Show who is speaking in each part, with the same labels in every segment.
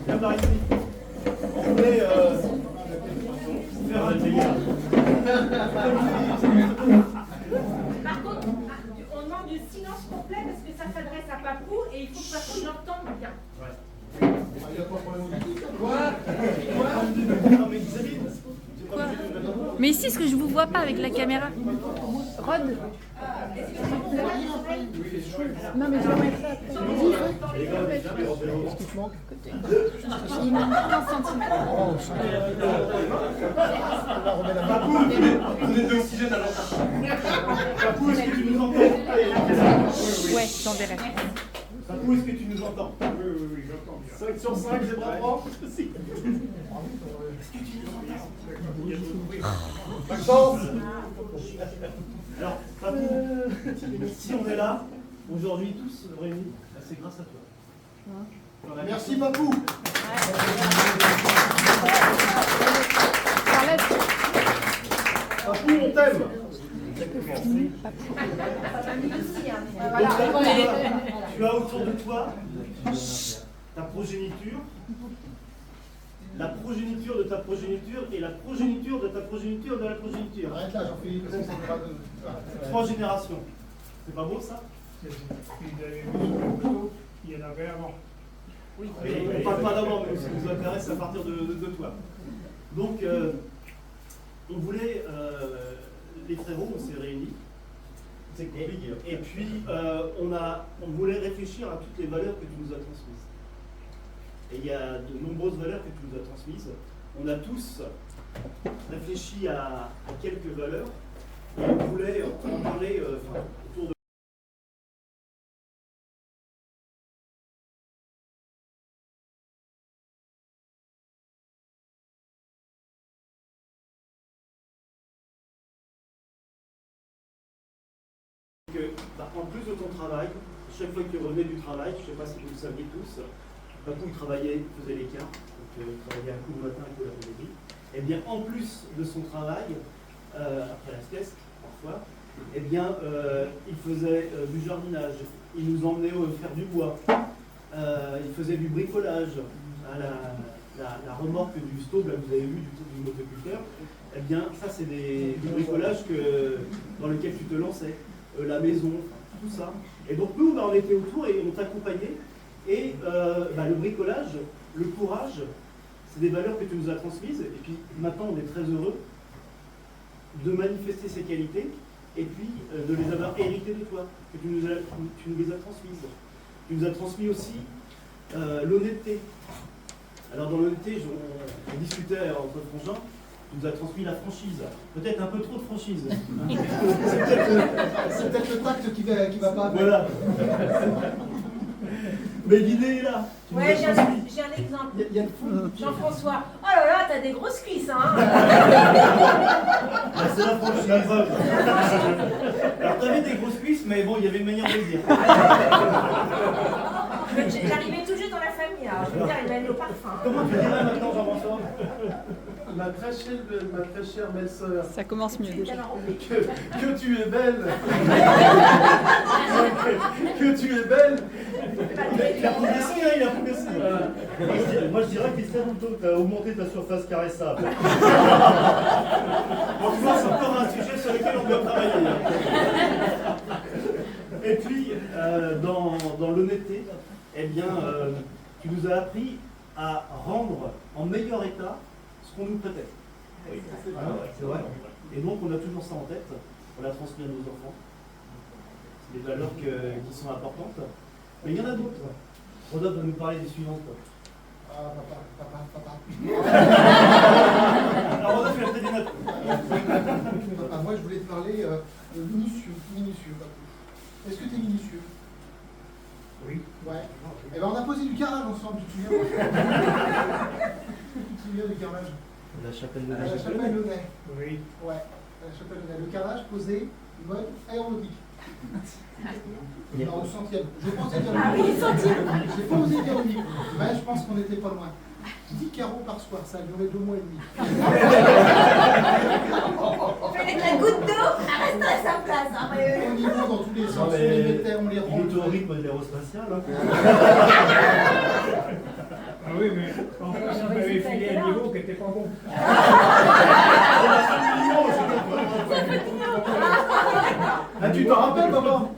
Speaker 1: Viens par ici. On voulait faire un délire.
Speaker 2: Par contre, on demande du silence complet parce que ça s'adresse à Papou et il faut que Papou l'entende bien.
Speaker 1: Ouais.
Speaker 3: Mais ici, est-ce que je vous vois pas avec la caméra? Rod? Non, mais je vais mettre ça après. Il manque 15 cm.
Speaker 1: Papou, vous êtes de l'oxygène à l'entrée. Papou, est-ce que tu nous entends?
Speaker 3: Ouais, j'enverrai.
Speaker 1: Papou, est-ce que tu nous entends? Oui, j'entends bien. 5 sur 5, j'ai bras droit. Est-ce que tu nous entends? Maxence. Alors, Papou, si on est là, aujourd'hui tous réunis, c'est grâce à toi. Merci Papou. Papou, on t'aime. Tu as autour de toi ta progéniture, la progéniture de ta progéniture et la progéniture de ta progéniture de la progéniture.
Speaker 4: Arrête là, Jean-Philippe.
Speaker 1: 3 générations. C'est pas beau ça?
Speaker 5: Il y en avait avant.
Speaker 1: Oui. Mais on ne parle pas d'avant, mais ce qui nous intéresse à partir de toi. Donc, on voulait, les frérots, on s'est réunis. C'est compliqué. Et puis, on voulait réfléchir à toutes les valeurs que tu nous as transmises. Et il y a de nombreuses valeurs que tu nous as transmises. On a tous réfléchi à quelques valeurs. Et on voulait en parler autour de en plus de ton travail, chaque fois que tu revenais du travail, je ne sais pas si vous le saviez tous, Papou il travaillait, il faisait les cartes, donc il travaillait un coup le matin, un coup l'après-midi. Et bien en plus de son travail, après la sieste parfois, eh bien il faisait du jardinage, il nous emmenait faire du bois, il faisait du bricolage, à la remorque du stove, là vous avez vu du motoculteur. Eh bien ça c'est du bricolage dans lequel tu te lançais. La maison, tout ça. Et donc nous, on était autour et on t'accompagnait. Et le bricolage, le courage, c'est des valeurs que tu nous as transmises. Et puis maintenant, on est très heureux de manifester ces qualités et puis de les avoir héritées de toi, que tu nous les as transmises. Tu nous as transmis aussi l'honnêteté. Alors dans l'honnêteté, on discutait entre frangins. Tu nous as transmis la franchise. Peut-être un peu trop de franchise.
Speaker 4: C'est peut-être le tact qui va pas.
Speaker 1: Voilà. Mais l'idée est là.
Speaker 2: Ouais, j'ai un exemple.
Speaker 4: Il y a le fond.
Speaker 2: Jean-François. Oh là là, t'as des grosses cuisses, hein.
Speaker 1: C'est la franchise. Alors t'avais des grosses cuisses, mais bon, il y avait une manière de le dire.
Speaker 2: J'arrivais tout juste dans la famille, là. Je veux dire, il mène au parfum.
Speaker 1: Comment tu dirais maintenant, Jean-François?
Speaker 6: Ma très chère belle-sœur,
Speaker 3: Ça commence mieux.
Speaker 6: que tu es belle. Que tu es belle.
Speaker 1: Il a progressé, hein, il a progressé. Moi je dirais qu'il serait plutôt que tu as augmenté ta surface caressable. Bon, tu vois, c'est encore un sujet sur lequel on doit travailler. Et puis, dans l'honnêteté, eh bien, tu nous as appris à rendre en meilleur état ce qu'on nous prêtait. Oui, c'est vrai. Et donc, on a toujours ça en tête. On l'a transmis à nos enfants. C'est des valeurs qui sont importantes. Mais il y en a d'autres. Rodolphe va nous parler des suivantes.
Speaker 4: Ah, papa.
Speaker 1: Alors, Rodolphe, il a fait des notes.
Speaker 4: Papa, moi, je voulais te parler minutieux, Papou. Est-ce que tu es minutieux?
Speaker 5: Oui.
Speaker 4: Ouais. Eh ben, on a posé du carrelage ensemble, tu te souviens? Tu te souviens du carrelage?
Speaker 1: La chapelle de
Speaker 4: À la chapelle de Nez.
Speaker 5: Oui.
Speaker 4: Ouais, à la chapelle de Nez. Le carrelage posé mode aéronautique. Non, au centième. Je pensais dire
Speaker 2: Ah oui, centième.
Speaker 4: J'ai pas osé dire oui, mais je pense qu'on n'était pas loin. 10 carreaux par soir, ça a duré 2 mois et demi.
Speaker 2: Fais de la goutte d'eau, reste à sa place. Hein,
Speaker 4: Au niveau dans tous les sens, on les mettait, on les
Speaker 1: Il est au
Speaker 4: rangeait.
Speaker 1: rythme de l'aérospatial. Hein.
Speaker 5: Ah oui, mais en plus, il m'avait filé un niveau qui n'était pas bon.
Speaker 6: Ah, tu t'en rappelles, maman?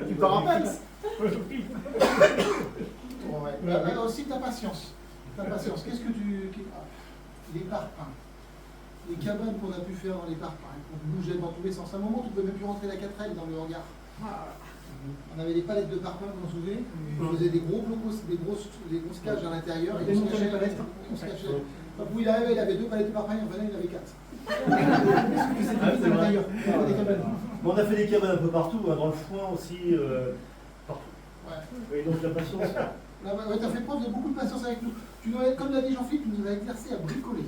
Speaker 6: Tu t'en rappelles?
Speaker 4: Bon, ouais. Là aussi, ta patience. Ta patience. Qu'est-ce que tu. Les parpaings. Les cabanes qu'on a pu faire dans les parpaings, qu'on bougeait dans tous les sens. À un moment, tu ne pouvais même plus rentrer la 4L dans le hangar. On avait des palettes de parpaings, vous vous souvenez? On faisait des gros blocos, des grosses cages à l'intérieur. Et on se cachait. On se cachait. Quand il arrivait, il avait 2 palettes de parpaings, en fait, il en avait 4. C'était à l'intérieur. Des cabanes.
Speaker 1: Bon, on a fait des cabanes un peu partout, hein, dans le foin aussi, partout.
Speaker 4: Ouais.
Speaker 1: Oui, donc la patience.
Speaker 4: Là, ouais, tu as fait preuve de beaucoup de patience avec nous. Comme l'a dit Jean-Philippe, tu nous as exercé à bricoler.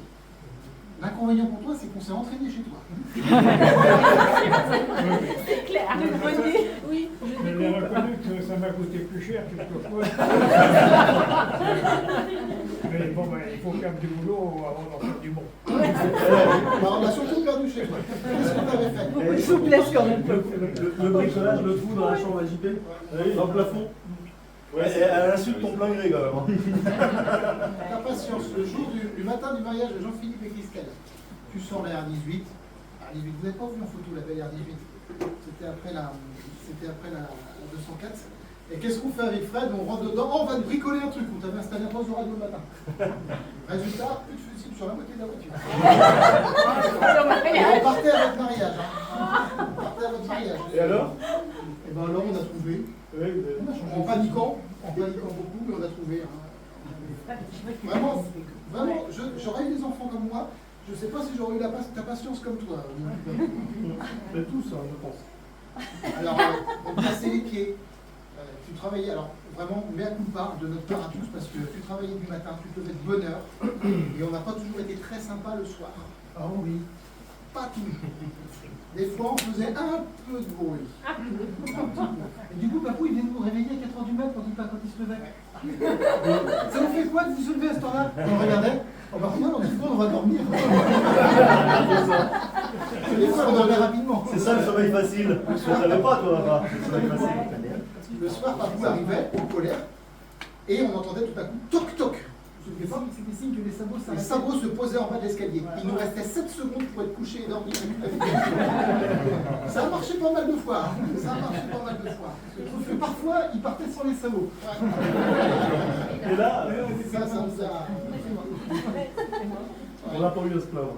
Speaker 4: L'inconvénient pour toi, c'est qu'on s'est entraîné chez toi.
Speaker 2: C'est clair. Oui,
Speaker 5: Je l'ai reconnu que ça m'a coûté plus cher quelquefois. Mais bon, ben, il faut faire du boulot avant d'en faire du bon.
Speaker 4: On a surtout perdu chez toi. Qu'est-ce qu'on avait fait?
Speaker 3: Beaucoup de souplesse quand même.
Speaker 6: Le bricolage, le trou dans la chambre à JP, dans le plafond. Ouais, et à l'insulte ton plein gré quand même.
Speaker 4: Ta patience, le jour du matin du mariage de Jean-Philippe et Christelle, tu sors la R18. R18, vous n'avez pas vu en photo la belle R18. C'était après la 204. Et qu'est-ce qu'on fait avec Fred? On rentre dedans, on va te bricoler un truc. On t'avait installé un poste de radio le matin. Résultat, plus de fusible sur la moitié de la voiture. Et on partait à votre mariage. On partait à votre mariage.
Speaker 6: Et alors?
Speaker 4: Et bien alors on a trouvé.
Speaker 6: Oui,
Speaker 4: On a changé. En paniquant beaucoup, mais on a trouvé. Vraiment, j'aurais eu des enfants comme moi, je ne sais pas si j'aurais eu ta patience comme toi.
Speaker 6: c'est tout ça, je pense.
Speaker 4: Alors, on cassait les pieds. Tu travaillais, alors vraiment, mea culpa de notre part à tous, parce que tu travaillais du matin, tu te levais de bonne heure, et on n'a pas toujours été très sympa le soir.
Speaker 6: Ah oui.
Speaker 4: Pas toujours. Des fois, on faisait un peu de bruit. Et du coup, Papou, il vient nous réveiller à 4h du mat quand il se levait. Ça vous fait quoi de vous lever à ce temps-là? On regardait. On va rien, on va dormir. Des fois, on dormait rapidement.
Speaker 1: C'est ça le sommeil facile. Tu ne savais pas, toi, là-bas. Le sommeil facile.
Speaker 4: Le soir, Papou arrivait en colère, et on entendait tout à coup toc toc. Des fois, c'était signe que les sabots se posaient en bas de l'escalier. Il nous restait 7 secondes pour être couché et dormir. Ça a marché pas mal de fois. Sauf que parfois, il partait sans les sabots.
Speaker 1: Et là,
Speaker 4: Ça nous a.
Speaker 6: On n'a pas eu à se plaindre.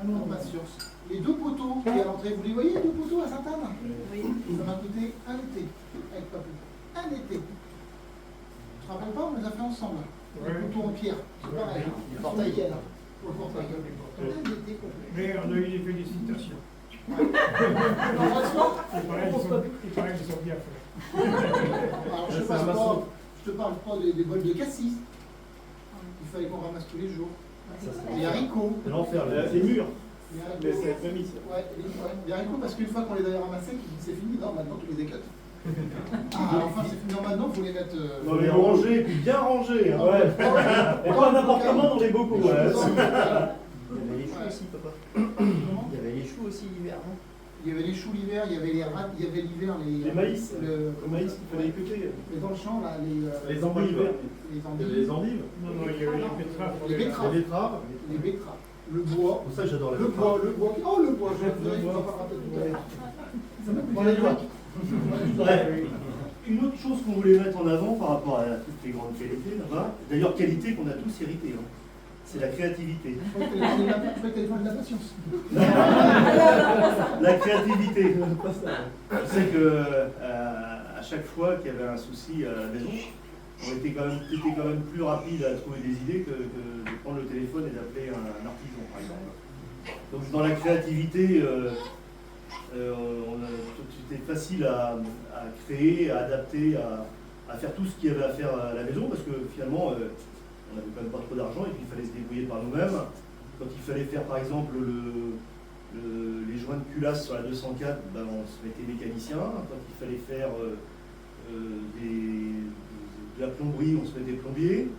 Speaker 4: Non, patience. Les 2 poteaux qui à l'entrée, vous les voyez, les 2 poteaux à Sainte-Anne? Oui. Ça m'a coûté un été avec Papou. Un été. Tu te rappelles pas, on les a fait ensemble. Les poteaux en pierre. C'est pareil. Le portail. Pour le portail. Un été complet.
Speaker 5: Mais on a eu des félicitations.
Speaker 4: Non, franchement,
Speaker 5: Il paraît qu'ils sont bien faits.
Speaker 4: alors, je te parle pas des bols de cassis. Il fallait qu'on ramasse tous les jours. Les haricots.
Speaker 1: c'est l'enfer, les murs.
Speaker 4: Les
Speaker 1: Mais c'est famille, ça.
Speaker 4: Ouais, les haricots, parce qu'une fois qu'on les a ramassés, c'est fini. Non, maintenant, tu les éclates. Ah, enfin, c'est fini. Non, maintenant, il faut les mettre.
Speaker 1: Dans les rangés, et puis bien rangés. Hein.
Speaker 6: Ouais.
Speaker 1: Et pas n'importe comment dans les bocaux.
Speaker 7: Il y avait les choux aussi, papa.
Speaker 4: Comment?
Speaker 7: Il y avait les choux aussi l'hiver, non?
Speaker 4: Il y avait les choux l'hiver, il y avait les rats, il y avait l'hiver
Speaker 1: Les maïs.
Speaker 4: le
Speaker 1: maïs qu'il fallait écouter.
Speaker 4: mais dans le champ là,
Speaker 6: Les endives.
Speaker 4: les
Speaker 6: Il y avait les endives.
Speaker 5: Non, il y avait les betteraves.
Speaker 4: Les betteraves.
Speaker 6: Les betteraves.
Speaker 4: les betteraves, le bois,
Speaker 1: Pour ça, j'adore la
Speaker 4: le bois, oh le bois, je ne pas rappeler tout à l'heure. Ça m'a coûté les doigts.
Speaker 1: Ouais. Une autre chose qu'on voulait mettre en avant par rapport à toutes les grandes qualités là-bas, d'ailleurs qualité qu'on a tous héritées, hein, c'est la créativité.
Speaker 4: Je crois que tu de la patience.
Speaker 1: La créativité. Je sais que à chaque fois qu'il y avait un souci à la maison, on était quand même plus rapide à trouver des idées que de prendre le téléphone et d'appeler un artisan, par exemple. Donc dans la créativité, c'était facile à créer, à adapter, à faire tout ce qu'il y avait à faire à la maison, parce que finalement, on n'avait quand même pas trop d'argent et puis il fallait se débrouiller par nous-mêmes. Quand il fallait faire par exemple les joints de culasse sur la 204, ben, on se mettait mécanicien. Quand il fallait faire de la plomberie, on se mettait plombier.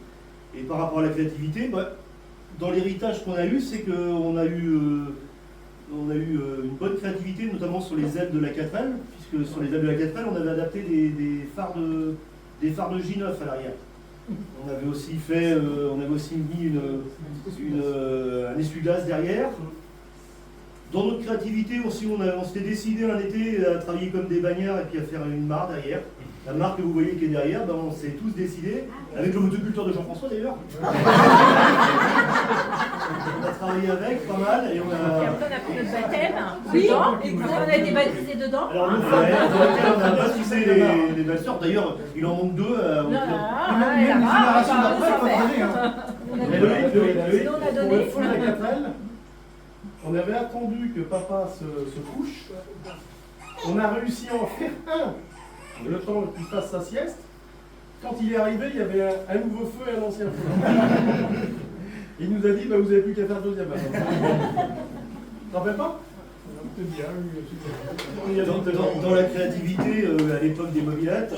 Speaker 1: Et par rapport à la créativité, ben, dans l'héritage qu'on a eu, c'est qu'on a eu une bonne créativité, notamment sur les ailes de la 4L, puisque sur les ailes de la 4L, on avait adapté des phares de J9 à l'arrière.
Speaker 6: On avait aussi fait, on avait aussi mis un essuie-glace derrière. Dans notre créativité aussi, on s'était décidé un été à travailler comme des bagnards et puis à faire une mare derrière. La mare que vous voyez qui est derrière, ben on s'est tous décidés, avec le motoculteur de Jean-François d'ailleurs. On a travaillé avec pas mal et on
Speaker 2: Et
Speaker 6: a.
Speaker 2: après, on a pris notre baptême dedans, et on a été baptisés dedans.
Speaker 1: Alors, le
Speaker 6: Ouais,
Speaker 1: fameux,
Speaker 6: dans lequel on a baptisé les belles-sœurs. D'ailleurs, il en manque 2.
Speaker 2: Non,
Speaker 4: Même
Speaker 2: là-bas,
Speaker 4: les
Speaker 2: là-bas,
Speaker 4: générations d'après,
Speaker 2: ça
Speaker 4: pas
Speaker 2: fait.
Speaker 4: donné, hein.
Speaker 2: Sinon, on a
Speaker 5: Pour
Speaker 2: donné.
Speaker 5: le feu de la 4L, on avait attendu que papa se couche. On a réussi à en faire un, le temps qu'il fasse sa sieste. Quand il est arrivé, il y avait un nouveau feu et un ancien feu. Il nous a dit, bah, vous n'avez plus qu'à faire le deuxième. T'en rappelles pas?
Speaker 6: Dans la créativité, à l'époque des mobilettes,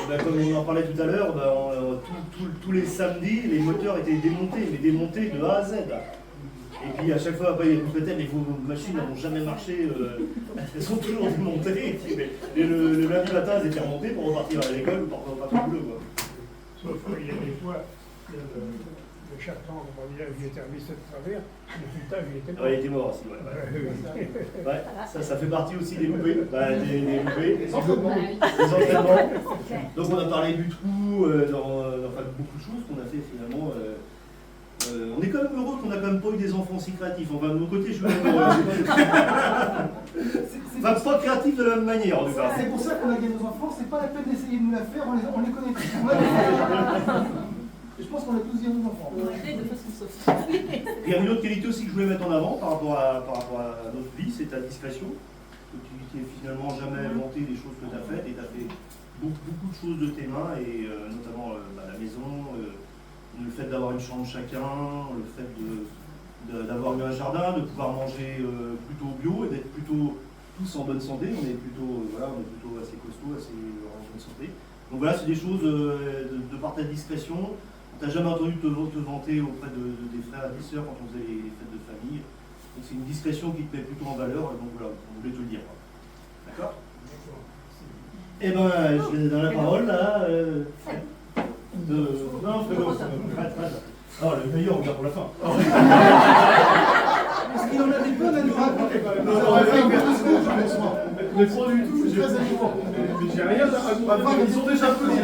Speaker 6: ben, comme on en parlait tout à l'heure, ben, tous les samedis, les moteurs étaient démontés, mais démontés de A à Z. Et puis à chaque fois, après, il nous répétait, mais vos machines n'ont jamais marché, elles sont toujours démontées. Et le lundi matin, elles étaient remontées pour repartir à l'école ou pour repartir au boulot. Quoi.
Speaker 5: Sauf qu'il y a des fois, le chartrand, on va dire, il était remis de travers, le putain, il était mort.
Speaker 6: Ouais, il était mort aussi, ouais. Ouais, ça fait partie aussi des loupés. Des loupés.
Speaker 4: Des entraînements.
Speaker 6: Des entraînements. Donc on a parlé du trou, enfin beaucoup de choses qu'on a fait finalement. On est quand même heureux qu'on n'a quand même pas eu des enfants si créatifs. Enfin, de mon côté, je suis même heureux. Enfin, pas créatifs de la même manière, en tout cas.
Speaker 4: C'est pour ça qu'on a gagné nos enfants, c'est pas la peine d'essayer de nous la faire, on les connaît tous. On l'a fait. Et je pense qu'on a tous dit à nos enfants.
Speaker 2: On a fait de façon sophistiquée.
Speaker 6: Il y a une autre qualité aussi que je voulais mettre en avant par rapport à notre vie, c'est ta discrétion. Que tu n'es finalement jamais inventé des choses que tu as faites et tu as fait beaucoup de choses de tes mains, et notamment la maison, le fait d'avoir une chambre chacun, le fait d'avoir eu un jardin, de pouvoir manger plutôt bio et d'être plutôt tous en bonne santé. On est plutôt assez costaud, assez en bonne santé. Donc voilà, c'est des choses de par ta discrétion. On t'a jamais entendu te vanter auprès des frères et des sœurs quand on faisait les fêtes de famille. Donc c'est une discrétion qui te met plutôt en valeur, donc voilà, on voulait te le dire. D'accord? Eh ben, je vais donner la parole là. Non, fais-le. Non, le meilleur, on garde pour la fin.
Speaker 4: Parce qu'il en a des bonnes à nous raconter quand même.
Speaker 6: Non,
Speaker 4: Ça va faire une grosse chose, je pense, moi.
Speaker 5: Mais pas du tout,
Speaker 4: C'est très amusant.
Speaker 5: mais j'ai rien à
Speaker 4: Ils sont déjà
Speaker 5: connus.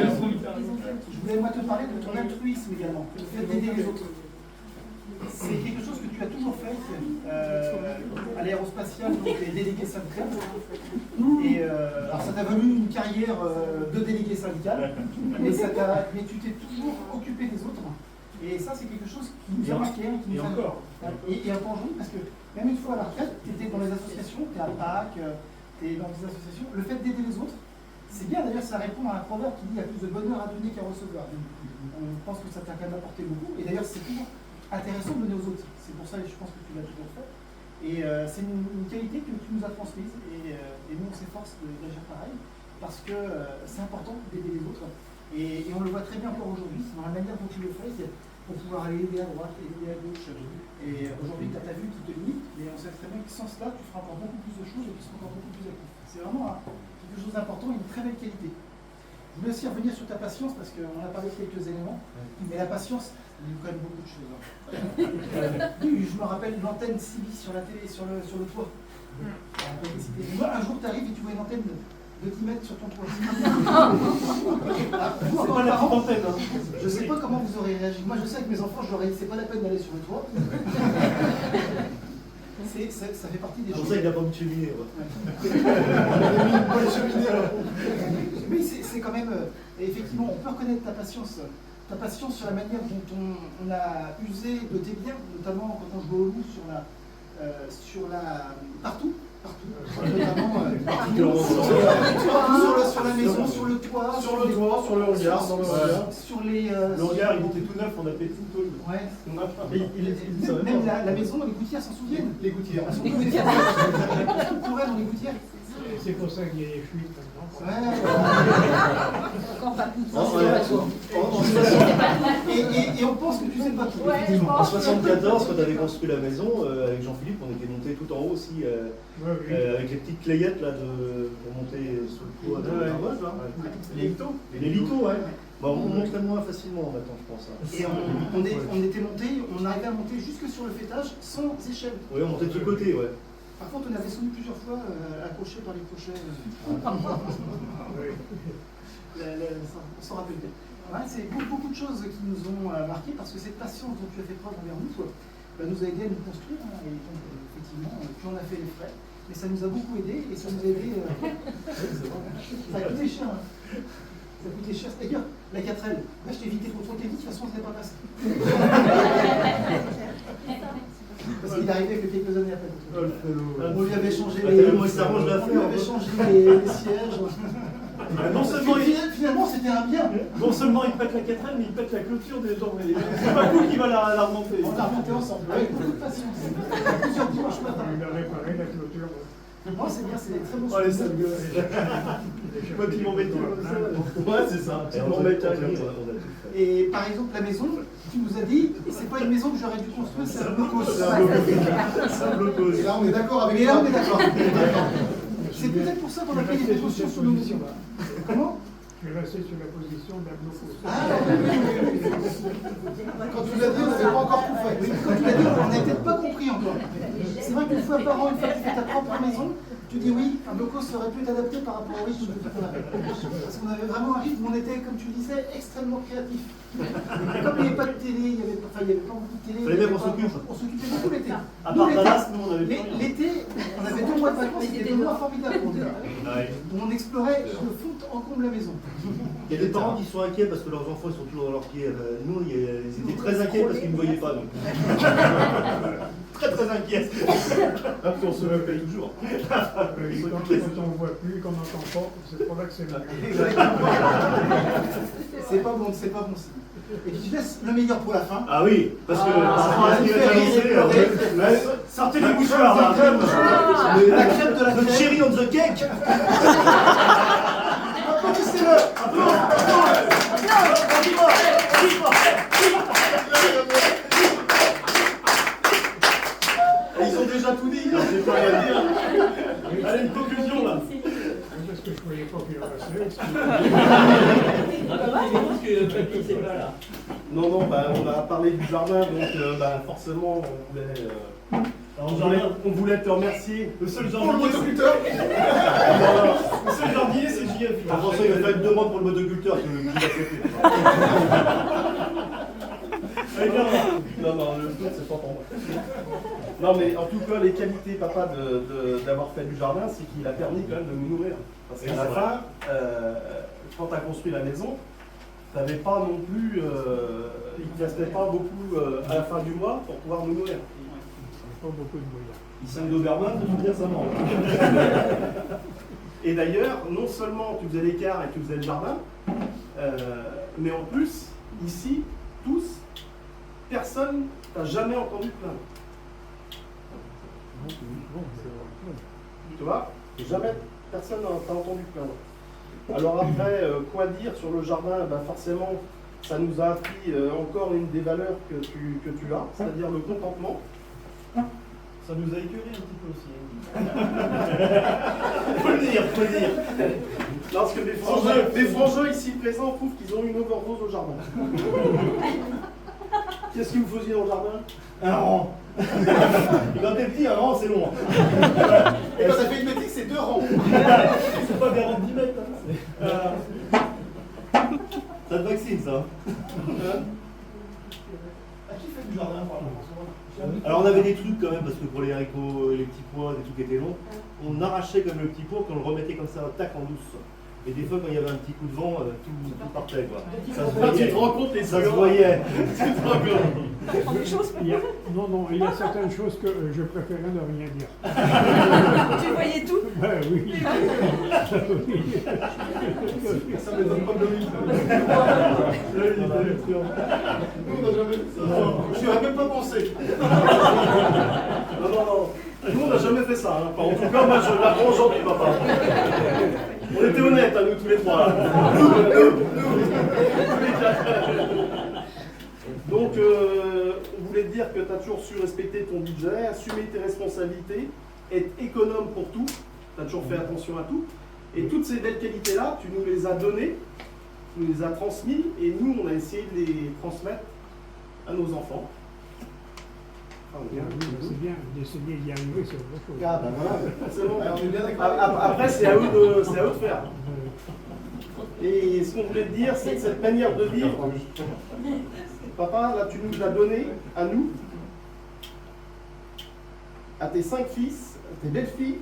Speaker 4: Je voulais moi te parler de ton altruisme également, le fait d'aider les autres. C'est quelque chose que tu as toujours fait à l'aérospatiale, donc les délégués syndicaux. Et alors ça t'a valu une carrière de délégué syndical, mais tu t'es toujours occupé des autres. Et ça, c'est quelque chose qui nous a marqué.
Speaker 5: Et encore.
Speaker 4: Et encore aujourd'hui, parce que même une fois à la retraite, tu étais dans les associations, tu es à Pâques, tu es dans des associations. Le fait d'aider les autres, c'est bien. D'ailleurs, ça répond à un proverbe qui dit il y a plus de bonheur à donner qu'à recevoir. On pense que ça t'a quand même apporté beaucoup. Et d'ailleurs, c'est toujours intéressant de donner aux autres. C'est pour ça que je pense que tu l'as toujours fait. Et c'est une qualité que tu nous as transmise. Et nous, on s'efforce d'agir pareil, parce que c'est important d'aider les autres. Et on le voit très bien encore aujourd'hui, c'est dans la manière dont tu le fais, pour pouvoir aller aider à droite, aider à gauche. Et aujourd'hui, tu as ta vue qui te limite, mais on sait très bien que sans cela, tu feras encore beaucoup plus de choses et tu seras encore beaucoup plus actif. C'est vraiment quelque chose d'important et une très belle qualité. Je voulais aussi revenir sur ta patience, parce qu'on a parlé de quelques éléments, mais la patience, il y a quand même beaucoup de choses. Je me rappelle l'antenne Civi sur la télé, sur le toit. Moi, un jour, tu arrives et tu vois une antenne de 10 mètres sur ton toit. Vous, en tant que parents, je ne sais pas comment vous aurez réagi. Moi, je sais que mes enfants, je leur ai dit, c'est pas la peine d'aller sur le toit. Ça fait partie des
Speaker 6: C'est
Speaker 4: choses.
Speaker 6: pour ça qu'il n'a pas mis de cheminée.
Speaker 4: Mais c'est quand même, effectivement, on peut reconnaître ta patience sur la manière dont on a usé de tes biens, notamment quand on jouait au loup partout, notamment sur la maison, sur le toit,
Speaker 5: Sur le toit, sur le regard, dans le regard.
Speaker 4: sur les.
Speaker 1: Le regard, il était tout neuf, on a fait tout tôle.
Speaker 4: Ouais. Même la maison, les gouttières s'en souviennent.
Speaker 6: Les gouttières.
Speaker 4: Les gouttières. Pour elle, dans les gouttières.
Speaker 5: C'est pour ça qu'il y a des fuites maintenant.
Speaker 2: Encore pas plus.
Speaker 4: Et on pense que tu sais pas tout.
Speaker 2: Ouais, je
Speaker 6: En
Speaker 2: pense.
Speaker 6: 74, quand tu avais construit la maison, avec Jean-Philippe, on était monté tout en haut aussi, avec les petites clayettes là, pour monter sur le toit.
Speaker 1: Les litos.
Speaker 6: Les litos, ouais. Bon, on monterait moins facilement maintenant, je pense. Hein.
Speaker 4: Et on était monté, on arrivait à monter jusque sur le fêtage sans échelle.
Speaker 6: Oui, on montait de ce côté, ouais.
Speaker 4: Par contre, on avait descendu plusieurs fois accroché par les crochets. On s'en rappelle bien. Ouais, c'est beaucoup de choses qui nous ont marqué parce que cette patience dont tu as fait preuve envers nous nous a aidé à nous construire. Hein, et donc, effectivement, puis on a fait les frais. Mais ça nous a beaucoup aidé et ça nous a aidé. Ça a coûté cher. Hein. Ça a coûté cher. D'ailleurs, la 4L, là je t'ai évité trop de technique, de toute façon, ça n'est pas passé. Parce qu'il arrivait que quelques années après. On lui avait changé les sièges.
Speaker 1: Non seulement
Speaker 4: Finalement, c'était un bien.
Speaker 1: Non seulement il pète la 4L, mais il pète la clôture des gens. C'est pas cool qui va la remonter.
Speaker 4: On l'a remonté ensemble, avec beaucoup de patience. Plusieurs dimanches matin.
Speaker 8: Il a réparé la clôture.
Speaker 4: Non, c'est bien, c'est des très bons
Speaker 1: Oh, les
Speaker 4: souvenirs.
Speaker 1: sales gosses. Moi qui m'en mets tout comme ça.
Speaker 6: Ouais, c'est ça.
Speaker 5: Et on met un lit.
Speaker 4: Et par exemple, la maison, tu nous as dit, c'est pas une maison que j'aurais dû construire, c'est un blocos.
Speaker 6: C'est un blocos.
Speaker 4: Et là, on est d'accord avec ça. Et là, on est d'accord. C'est peut-être pour ça qu'on a pris des précautions sur nos maisons. Comment?
Speaker 8: Je vais rester sur la position d'un blocos.
Speaker 4: Ah, quand tu l'as dit, on n'avait pas encore tout fait. Oui, quand tu l'as dit, on n'avait peut-être pas compris encore. C'est vrai qu'une fois par an, une fois que tu fais ta propre maison, tu dis oui, un blocos aurait pu être adapté par rapport au rythme de tout qu'on avait. Parce qu'on avait vraiment un rythme, on était, comme tu le disais, extrêmement créatif. Comme il n'y avait pas de télé, il n'y avait pas beaucoup de télé.
Speaker 6: Fallait bien qu'on s'occupe.
Speaker 4: On s'occupait beaucoup l'été.
Speaker 1: À part Dallas, nous on avait pas.
Speaker 4: L'été, on avait 2 mois de vacances, c'était 2 mois formidables pour nous. Où on explorait de fond en comble la maison.
Speaker 6: Il y a des parents qui sont inquiets parce que leurs enfants ils sont toujours dans leur pied. Nous, ils étaient très inquiets parce qu'ils ne voyaient pas, nous. Très inquiets. Parce qu'on se paye toujours.
Speaker 8: Quand on ne voit plus, qu'on n'entend pas, c'est pour là que c'est là.
Speaker 4: C'est pas bon signe. Et puis tu laisses le meilleur pour la fin.
Speaker 6: Ah oui, parce que
Speaker 1: Sortez les mouchoirs, là.
Speaker 4: La crêpe de la
Speaker 6: The
Speaker 4: crêpe.
Speaker 6: cherry on the cake.
Speaker 4: Applaudissez-le.
Speaker 6: Ils ont déjà tout dit, hein, j'ai pas rien à dire.
Speaker 1: Allez, une conclusion là.
Speaker 8: Parce que je ne voyais pas qu'il en restait.
Speaker 5: Non, bah, on a parlé du jardin, donc bah, forcément, on voulait te remercier.
Speaker 1: Le seul
Speaker 4: Pour le
Speaker 1: jardinier,
Speaker 4: motoculteur.
Speaker 1: le seul jardinier, c'est JF.
Speaker 6: François, il va faire une demande pour le motoculteur, je vais accepter.
Speaker 5: Non, le foot, c'est pas pour moi. Non, mais en tout cas, les qualités, papa, d'avoir fait du jardin, c'est qu'il a permis quand même de nous nourrir. Parce qu'à la fin, quand tu as construit la maison, tu n'avais pas non plus. Il ne restait pas beaucoup à la fin du mois pour pouvoir nous nourrir.
Speaker 8: Pas beaucoup de moyens.
Speaker 5: Il 5 d'Obermann, tu bien ça mange. Et d'ailleurs, non seulement tu faisais l'écart et tu faisais le jardin, mais en plus, ici, tous, personne n'a jamais entendu plaindre. Tu vois? Jamais personne n'a entendu plaindre. Alors après, quoi dire sur le jardin? Ben forcément, ça nous a appris encore une des valeurs que tu as, c'est-à-dire le contentement.
Speaker 1: Ça nous a écœuré un petit peu aussi.
Speaker 5: Faut le dire. Lorsque des frangins ici présents prouvent qu'ils ont une overdose au jardin. Qu'est-ce que vous faisiez dans le jardin?
Speaker 6: Un rang. Quand t'es petit, un rang, c'est long.
Speaker 4: Et quand t'as fait une bêtise, c'est 2 rangs.
Speaker 1: C'est pas des rangs de 10 mètres.
Speaker 6: Ça te vaccine, ça.
Speaker 4: À qui fait du jardin, par exemple?
Speaker 6: Alors on avait des trucs quand même, parce que pour les haricots, les petits pois, des trucs qui étaient longs, on arrachait comme le petit pois, qu'on le remettait comme ça, tac, en douce. Et des fois, quand il y avait un petit coup de vent, tout partait, quoi. Ça se voyait.
Speaker 5: Tu te rends compte, les
Speaker 6: Ça se voyait.
Speaker 8: Il y a certaines choses que je préférais ne rien dire.
Speaker 2: Tu voyais tout?
Speaker 8: Ben oui.
Speaker 4: Ça me donne pas de mille. Je n'y aurais même pas pensé.
Speaker 5: Non. Nous, on n'a jamais fait ça. Hein. Enfin, en tout cas, moi, je l'apprends aujourd'hui, papa. On était honnêtes, nous, tous les trois. Donc, on voulait te dire que tu as toujours su respecter ton budget, assumer tes responsabilités, être économe pour tout. Tu as toujours fait attention à tout. Et toutes ces belles qualités-là, tu nous les as données tu nous les as transmis et nous, on a essayé de les transmettre à nos enfants. Enfin,
Speaker 8: Bien, oui, c'est bien d'essayer d'y arriver, c'est autre chose.
Speaker 5: Ah, ben voilà, forcément.
Speaker 4: Alors, on est bien d'accord.
Speaker 5: Après, c'est à eux de faire. Et ce qu'on voulait te dire, c'est que cette manière de vivre, papa, là, tu nous l'as donné à nous, à tes 5 fils, à tes belles-filles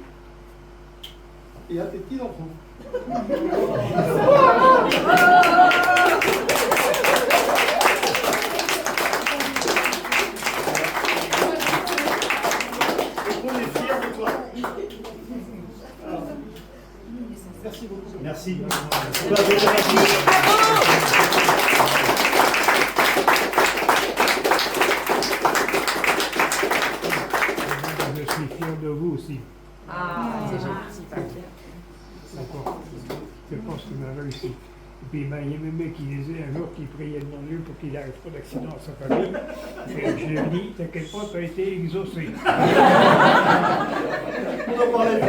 Speaker 5: et à tes petits-enfants. Et on est fiers de toi. Alors, merci beaucoup.
Speaker 6: Merci.
Speaker 8: Je suis fier de vous aussi.
Speaker 3: Ah, c'est gentil, Patrick.
Speaker 8: D'accord. Je pense qu'on a réussi. Et puis, ben, il y a même qui disait un jour qu'il priait devant Dieu pour qu'il n'arrive pas d'accident à sa famille. Et je lui ai dit, t'inquiète pas, tu as été exaucé.
Speaker 5: On en parlait de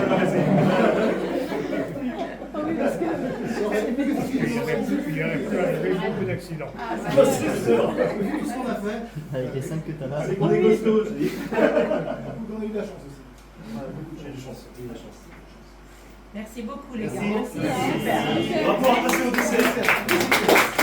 Speaker 8: Il aurait pu arriver beaucoup d'accidents.
Speaker 5: c'est sûr.
Speaker 4: Tout ce qu'on a fait,
Speaker 7: Avec les 5 que tu as là.
Speaker 6: C'est qu'on est costaud, je dis.
Speaker 4: beaucoup qu'on a eu de la chance aussi.
Speaker 6: J'ai eu de chance, j'ai eu de la chance.
Speaker 2: Merci beaucoup les gars.
Speaker 6: Merci.
Speaker 2: Merci.
Speaker 6: On va pouvoir passer au dessert.